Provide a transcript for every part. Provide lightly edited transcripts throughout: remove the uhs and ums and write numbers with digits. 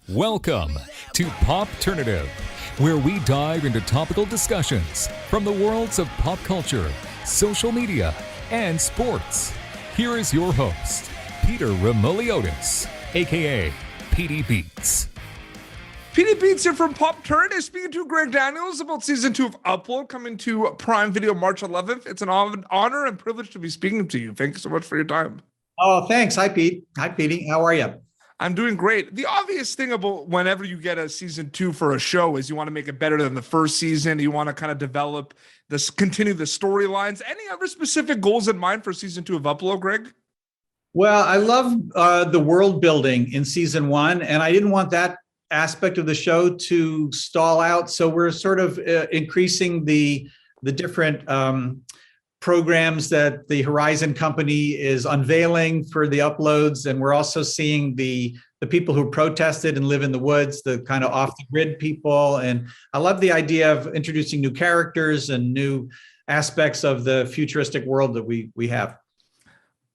Welcome to Popternative, where we dive into topical discussions from the worlds of pop culture, social media, and sports. Here is your host, Peter Remoliotis, aka PD Beats. PD Beats here from Popternative, speaking to Greg Daniels about season 2 of Upload, coming to Prime Video March 11th. It's an honor and privilege to be speaking to you. Thank you so much for your time. Oh, thanks. Hi, Pete. Hi, Petey. How are you? I'm doing great. The obvious thing about whenever you get a season 2 for a show is you want to make it better than the first season. You want to kind of develop this, continue the storylines. Any other specific goals in mind for season 2 of Upload, Greg? Well, I love the world building in season 1, and I didn't want that aspect of the show to stall out. So we're sort of increasing the different programs that the Horizon company is unveiling for the uploads. And we're also seeing the people who protested and live in the woods, the kind of off the grid people. And I love the idea of introducing new characters and new aspects of the futuristic world that we have.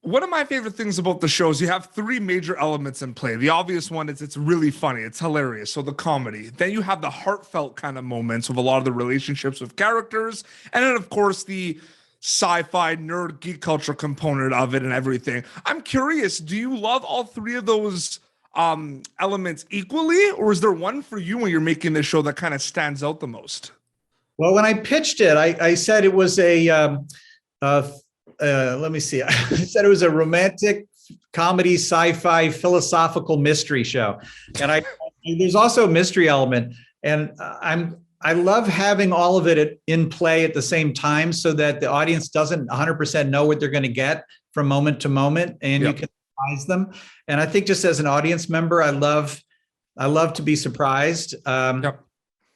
One of my favorite things about the show is you have 3 major elements in play. The obvious one is it's really funny. It's hilarious. So the comedy. Then you have the heartfelt kind of moments with a lot of the relationships with characters. And then, of course, the sci-fi nerd geek culture component of it and everything. I'm curious, do you love all 3 of those elements equally, or is there one for you when you're making this show that kind of stands out the most? Well, when I pitched it, I said it was let me see. I said it was a romantic comedy, sci-fi, philosophical mystery show. And there's also a mystery element. And I love having all of it in play at the same time so that the audience doesn't 100% know what they're going to get from moment to moment, and you can surprise them. And I think just as an audience member, I love to be surprised.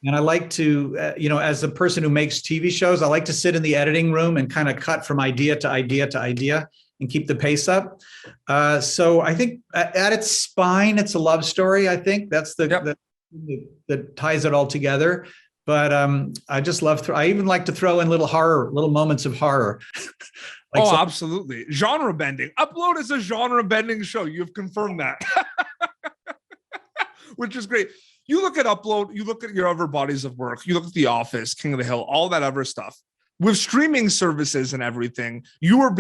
And I like to, as a person who makes TV shows, I like to sit in the editing room and kind of cut from idea to idea to idea and keep the pace up. So I think at its spine, it's a love story. I think that's the that ties it all together. But I just love, I even like to throw in little moments of horror. Absolutely. Genre bending. Upload is a genre bending show. You've confirmed that, which is great. You look at Upload, you look at your other bodies of work, you look at The Office, King of the Hill, all that other stuff. With streaming services and everything, you were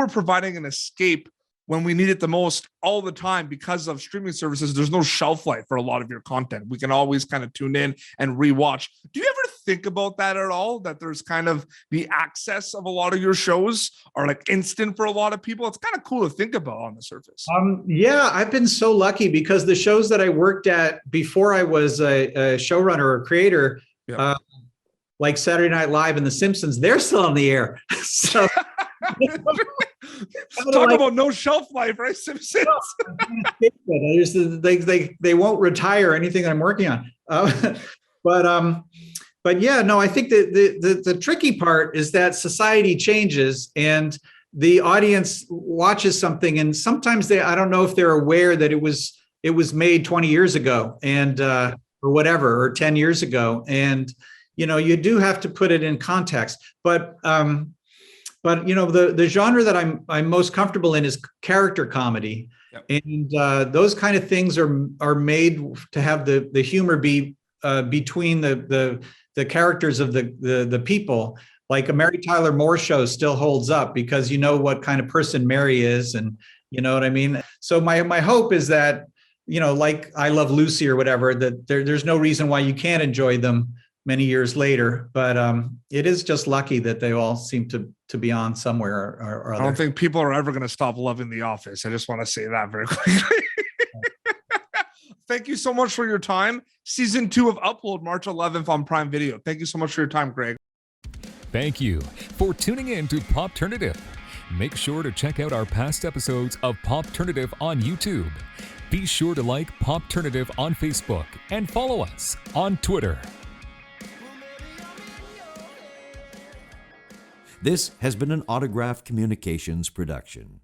providing an escape when we need it the most all the time. Because of streaming services, there's no shelf life for a lot of your content. We can always kind of tune in and rewatch. Do you ever think about that at all? That there's kind of the access of a lot of your shows are like instant for a lot of people? It's kind of cool to think about on the surface. Yeah, I've been so lucky because the shows that I worked at before I was a showrunner or creator, like Saturday Night Live and The Simpsons, they're still on the air. So talk about no shelf life, right? Simpsons. They won't retire anything I'm working on. But yeah, no, I think the tricky part is that society changes and the audience watches something, and sometimes I don't know if they're aware that it was made 20 years ago and or whatever, or 10 years ago, and you do have to put it in context. But the genre that I'm most comfortable in is character comedy, and those kind of things are made to have the humor be between the characters of the people. Like a Mary Tyler Moore show still holds up because you know what kind of person Mary is, and you know what I mean. So my hope is that like I Love Lucy or whatever, that there's no reason why you can't enjoy them many years later, but it is just lucky that they all seem to be on somewhere or other. I don't think people are ever going to stop loving The Office. I just want to say that very quickly. Thank you so much for your time. Season 2 of Upload, March 11th on Prime Video. Thank you so much for your time, Greg. Thank you for tuning in to Popternative. Make sure to check out our past episodes of Popternative on YouTube. Be sure to like Popternative on Facebook and follow us on Twitter. This has been an Autograph Communications production.